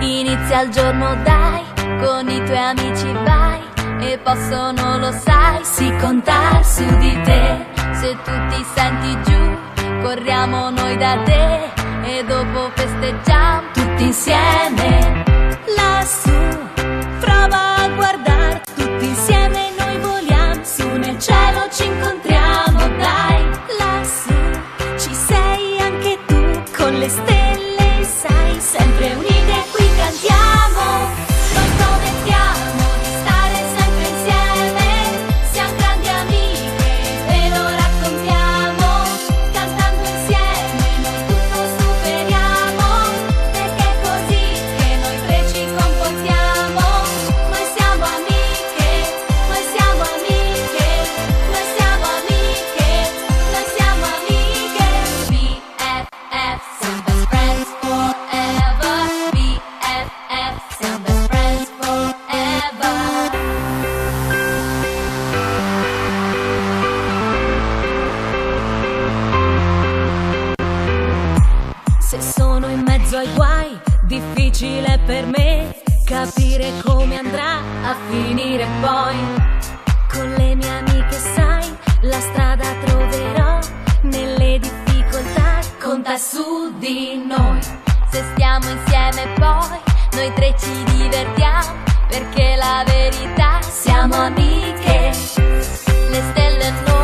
Inizia il giorno dai, con i tuoi amici vai, e possono, lo sai, sì, contar su di te. Se tu ti senti giù, corriamo noi da te, e dopo festeggiamo tutti insieme. Lassù, prova a guardare, tutti insieme noi voliamo, su nel cielo ci incontriamo, dai. Lassù, ci sei anche tu, con le stelle sai, sempre unite qui cantiamo. Noi promettiamo di stare sempre insieme, siamo grandi amiche, ve lo raccontiamo. Cantando insieme noi tutto superiamo, perché è così che noi tre ci comportiamo. Noi siamo amiche, noi siamo amiche, noi siamo amiche, noi siamo amiche. BFF, siamo best friends forever. BFF, siamo best friends forever. Se sono in mezzo ai guai, difficile per me capire come andrà a finire poi. Con le mie amiche sai, la strada troverò, nelle difficoltà conta su di noi. Se stiamo insieme poi, noi tre ci divertiamo, perché la verità siamo amiche. Le stelle noi